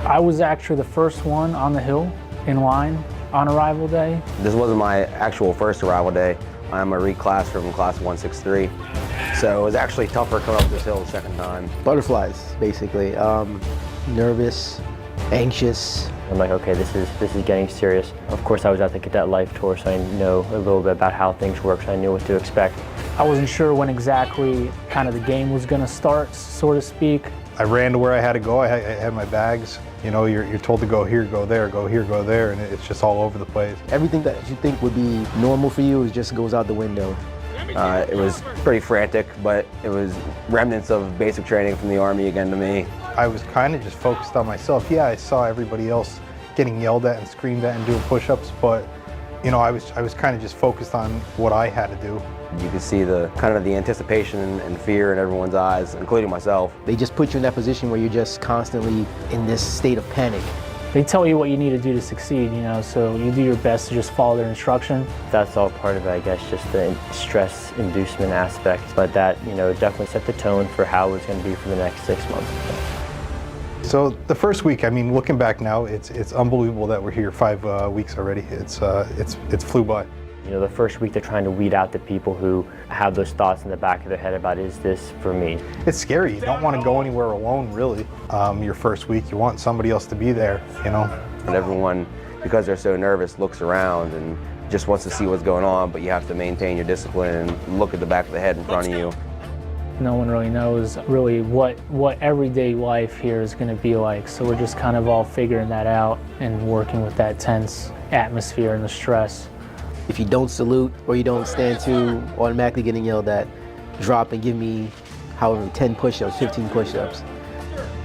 I was actually the first one on the hill in line on arrival day. This wasn't my actual first arrival day. I'm a reclass from class 163. So it was actually tougher coming up this hill the second time. Butterflies, basically. Nervous, anxious. I'm like, okay, this is getting serious. Of course, I was at the cadet life tour, so I know a little bit about how things work, so I knew what to expect. I wasn't sure when exactly kind of the game was going to start, so to speak. I ran to where I had to go. I had my bags. You know, you're told to go here, go there, go here, go there, and it's just all over the place. Everything that you think would be normal for you just goes out the window. It was pretty frantic, but it was remnants of basic training from the Army again to me. I was kind of just focused on myself. Yeah, I saw everybody else getting yelled at and screamed at and doing push-ups, but you know, I was kind of just focused on what I had to do. You could see the kind of the anticipation and fear in everyone's eyes, including myself. They just put you in that position where you're just constantly in this state of panic. They tell you what you need to do to succeed, you know, so you do your best to just follow their instruction. That's all part of it, I guess, just the stress inducement aspect. But that, you know, definitely set the tone for how it's going to be for the next 6 months. So the first week, I mean, looking back now, it's unbelievable that we're here 5 weeks already. It's flew by. You know, the first week they're trying to weed out the people who have those thoughts in the back of their head about, is this for me? It's scary. You don't want to go anywhere alone, really. Your first week, you want somebody else to be there, you know? And everyone, because they're so nervous, looks around and just wants to see what's going on, but you have to maintain your discipline and look at the back of the head in front of you. No one really knows really what everyday life here is going to be like, so we're just kind of all figuring that out and working with that tense atmosphere and the stress. If you don't salute or you don't stand to, automatically getting yelled at, drop and give me however 10 push-ups, 15 push-ups.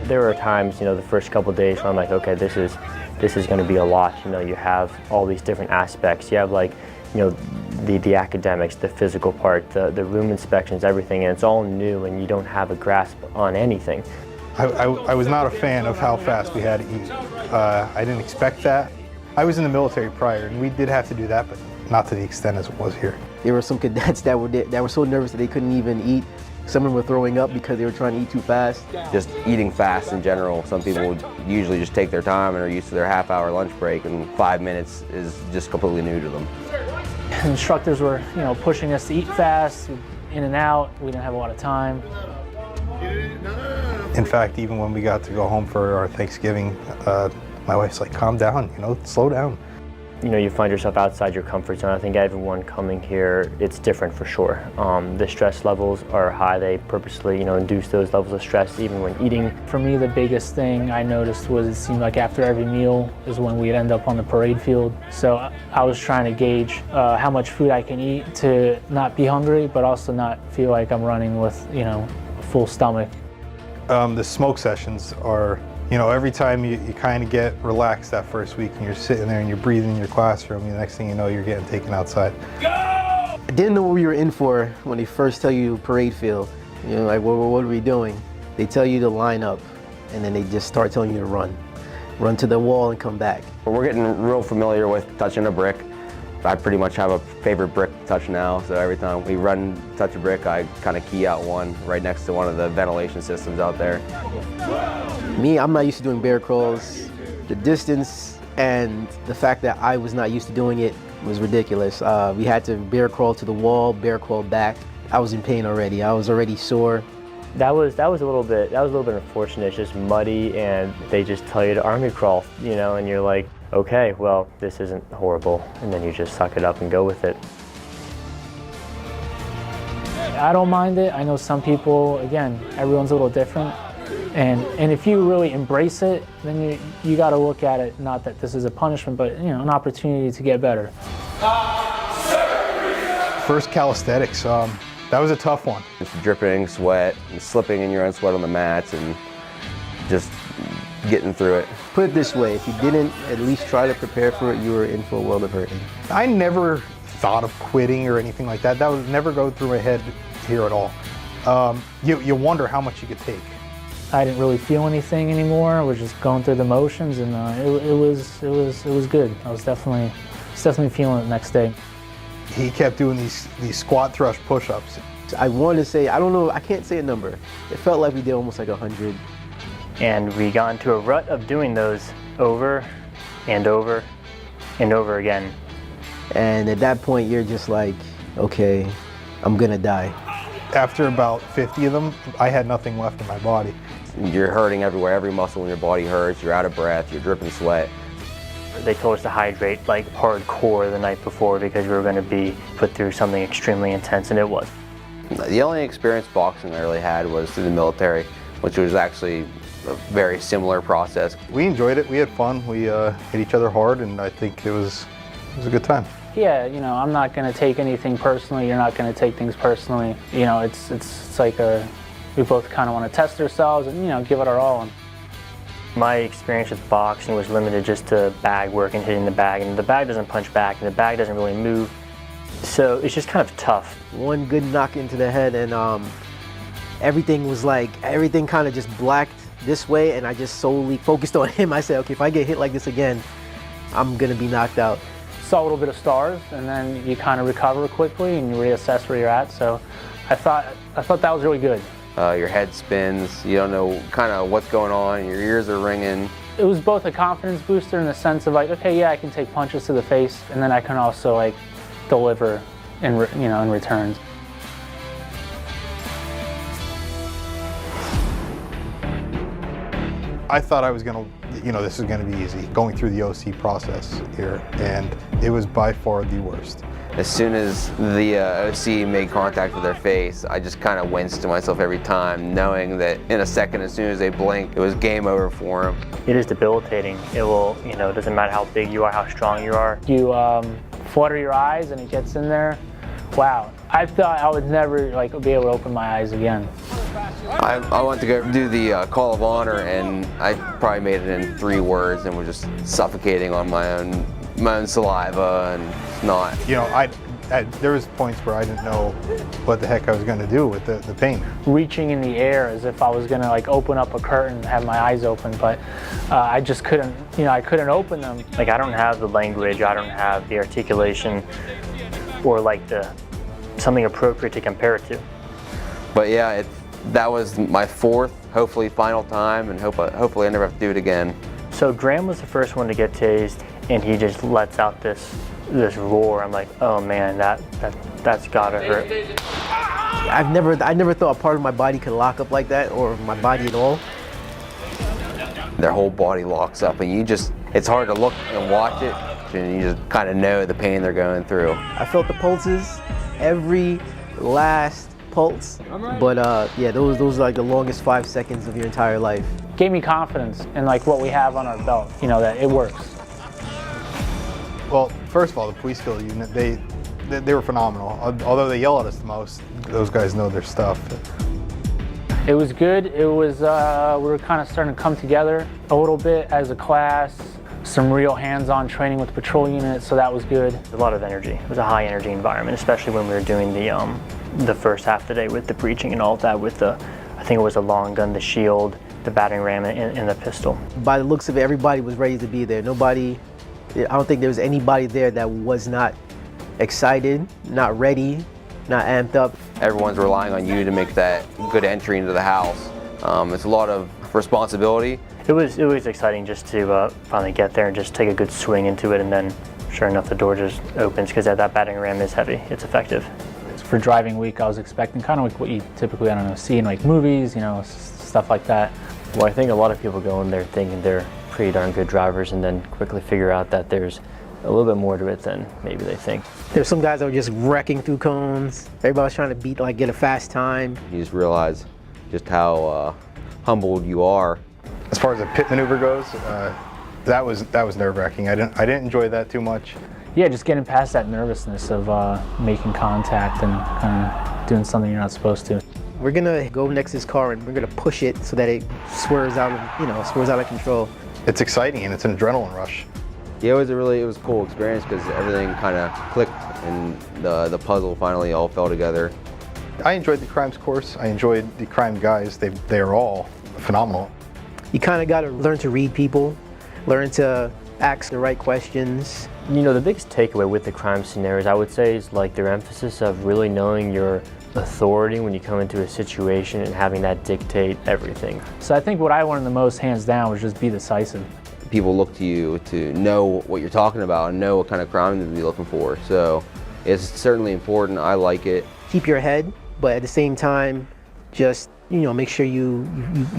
There were times, you know, the first couple of days where I'm like, okay, this is going to be a lot. You know, you have all these different aspects. You have, like, you know, the academics, the physical part, the room inspections, everything, and it's all new and you don't have a grasp on anything. I was not a fan of how fast we had to eat. I didn't expect that. I was in the military prior and we did have to do that, but not to the extent as it was here. There were some cadets that were so nervous that they couldn't even eat. Some of them were throwing up because they were trying to eat too fast. Just eating fast in general. Some people would usually just take their time and are used to their half-hour lunch break, and 5 minutes is just completely new to them. Instructors were, you know, pushing us to eat fast, in and out. We didn't have a lot of time. In fact, even when we got to go home for our Thanksgiving, my wife's like, calm down, you know, slow down. You know, you find yourself outside your comfort zone. I think everyone coming here, it's different for sure. The stress levels are high. They purposely, you know, induce those levels of stress even when eating. For me, the biggest thing I noticed was it seemed like after every meal is when we'd end up on the parade field. So I was trying to gauge how much food I can eat to not be hungry, but also not feel like I'm running with, you know, a full stomach. The smoke sessions are, you know, every time you kind of get relaxed that first week and you're sitting there and you're breathing in your classroom, the next thing you know, you're getting taken outside. I didn't know what we were in for when they first tell you parade field. You know, like, what are we doing? They tell you to line up and then they just start telling you to run. Run to the wall and come back. We're getting real familiar with touching a brick. I pretty much have a favorite brick to touch now, so every time we run, touch a brick, I kind of key out one right next to one of the ventilation systems out there. Me, I'm not used to doing bear crawls. The distance and the fact that I was not used to doing it was ridiculous. We had to bear crawl to the wall, bear crawl back. I was in pain already. I was already sore. That was a little bit unfortunate. It's just muddy, and they just tell you to army crawl, you know, and you're like, okay, well, this isn't horrible, and then you just suck it up and go with it. I don't mind it. I know some people, again, everyone's a little different. And if you really embrace it, then you got to look at it, not that this is a punishment, but, you know, an opportunity to get better. First calisthenics, that was a tough one. Just dripping sweat and slipping in your own sweat on the mats and just getting through it. Put it this way, if you didn't at least try to prepare for it, you were in for a world of hurting. I never thought of quitting or anything like that. That would never go through my head here at all. You wonder how much you could take. I didn't really feel anything anymore. I was just going through the motions, and it was good. I was definitely feeling it the next day. He kept doing these squat thrust push-ups. I want to say, I don't know, I can't say a number. It felt like we did almost like 100 And we got into a rut of doing those over and over and over again. And at that point, you're just like, okay, I'm gonna die. After about 50 of them, I had nothing left in my body. You're hurting everywhere, every muscle in your body hurts, you're out of breath, you're dripping sweat. They told us to hydrate like hardcore the night before because we were going to be put through something extremely intense, and it was. The only experience boxing I really had was through the military, which was actually a very similar process. We enjoyed it, we had fun, we hit each other hard, and I think it was a good time. Yeah, you know, I'm not going to take anything personally. You're not going to take things personally. You know, it's like we both kind of want to test ourselves and, you know, give it our all. My experience with boxing was limited just to bag work and hitting the bag, and the bag doesn't punch back, and the bag doesn't really move. So it's just kind of tough. One good knock into the head, and everything kind of just blacked this way, and I just solely focused on him. I said, okay, if I get hit like this again, I'm gonna be knocked out. Saw a little bit of stars, and then you kind of recover quickly and you reassess where you're at. So I thought that was really good. Your head spins, you don't know kind of what's going on, your ears are ringing. It was both a confidence booster in the sense of like, okay, yeah, I can take punches to the face, and then I can also like deliver in return. I thought I was gonna, this is gonna be easy, going through the OC process here, and it was by far the worst. As soon as the OC made contact with their face, I just kind of winced to myself every time, knowing that in a second, as soon as they blinked, it was game over for them. It is debilitating. It will, it doesn't matter how big you are, how strong you are. You flutter your eyes and it gets in there. Wow, I thought I would never be able to open my eyes again. I went to go do the Call of Honor, and I probably made it in 3 words and was just suffocating on my own saliva and snot. There was points where I didn't know what the heck I was going to do with the pain. Reaching in the air as if I was going to open up a curtain and have my eyes open, but I just couldn't, I couldn't open them. I don't have the language, I don't have the articulation or something appropriate to compare it to. But yeah, that was my 4th, hopefully final time, and hopefully I never have to do it again. So Graham was the first one to get tased, and he just lets out this roar. I'm like, oh man, that's gotta hurt. I never thought a part of my body could lock up like that, or my body at all. Their whole body locks up, and it's hard to look and watch it, and you just kind of know the pain they're going through. I felt the pulses, every last pulse, but yeah, those are the longest 5 seconds of your entire life. Gave me confidence in what we have on our belt, that it works. Well, first of all, the police field unit, they were phenomenal. Although they yell at us the most, those guys know their stuff. It was good. It was, we were kind of starting to come together a little bit as a class. Some real hands-on training with the patrol unit, so that was good. A lot of energy. It was a high energy environment, especially when we were doing the first half of the day with the breaching and all of that with I think it was a long gun, the shield, the battering ram, and the pistol. By the looks of it, everybody was ready to be there. I don't think there was anybody there that was not excited, not ready, not amped up. Everyone's relying on you to make that good entry into the house. It's a lot of responsibility. It was exciting just to finally get there and just take a good swing into it, and then sure enough the door just opens because that battering ram is heavy. It's effective. For driving week, I was expecting kind of what you typically, see in movies, stuff like that. Well, I think a lot of people go in there thinking they're pretty darn good drivers and then quickly figure out that there's a little bit more to it than maybe they think. There's some guys that were just wrecking through cones. Everybody's trying to get a fast time. You just realize just how humbled you are. As far as the pit maneuver goes, that was nerve-wracking. I didn't enjoy that too much. Yeah, just getting past that nervousness of making contact and kind of doing something you're not supposed to. We're gonna go next to this car and we're gonna push it so that it swerves out of control. It's exciting and it's an adrenaline rush. Yeah, it was a cool experience because everything kind of clicked and the puzzle finally all fell together. I enjoyed the crimes course. I enjoyed the crime guys. They are all phenomenal. You kind of got to learn to read people, learn to ask the right questions. The biggest takeaway with the crime scenarios, I would say, is their emphasis of really knowing your authority when you come into a situation and having that dictate everything. So I think what I learned the most, hands down, was just be decisive. People look to you to know what you're talking about and know what kind of crime to be looking for. So it's certainly important. I like it. Keep your head, but at the same time, just make sure you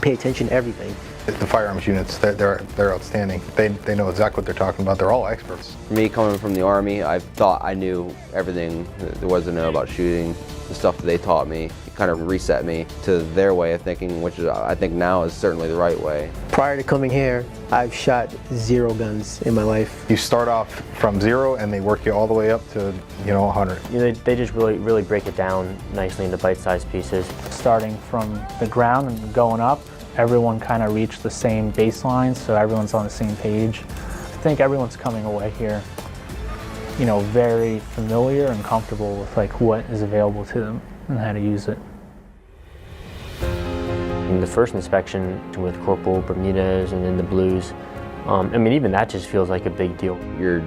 pay attention to everything. The firearms units, they're outstanding. They know exactly what they're talking about. They're all experts. For me, coming from the Army, I thought I knew everything there was to know about shooting. The stuff that they taught me kind of reset me to their way of thinking, which I think now is certainly the right way. Prior to coming here, I've shot 0 guns in my life. You start off from 0 and they work you all the way up to 100. They just really break it down nicely into bite-sized pieces. Starting from the ground and going up, everyone kind of reached the same baseline, so everyone's on the same page. I think everyone's coming away here, very familiar and comfortable with what is available to them and how to use it. In the first inspection with Corporal Bermudez and then the Blues, even that just feels like a big deal. Your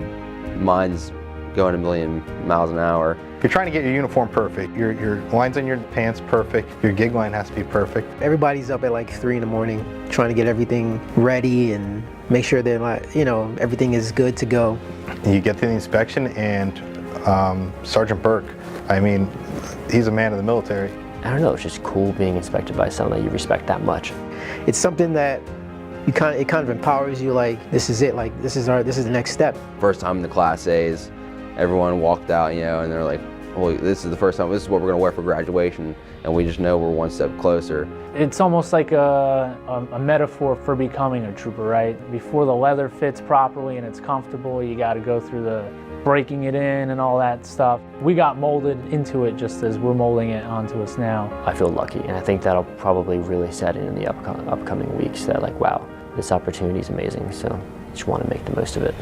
mind's going a million miles an hour. You're trying to get your uniform perfect. Your lines on your pants perfect. Your gig line has to be perfect. Everybody's up at 3 in the morning trying to get everything ready and make sure that everything is good to go. You get to the inspection and Sergeant Burke, he's a man of the military. I don't know, it's just cool being inspected by someone that you respect that much. It's something that it kind of empowers you, this is it, this is the next step. First time in the Class A's, everyone walked out, and they're like, "Holy, this is the first time. This is what we're going to wear for graduation," and we just know we're one step closer. It's almost like a metaphor for becoming a trooper, right? Before the leather fits properly and it's comfortable, you got to go through the breaking it in and all that stuff. We got molded into it just as we're molding it onto us now. I feel lucky, and I think that'll probably really set in the upcoming weeks that wow, this opportunity is amazing, so I just want to make the most of it.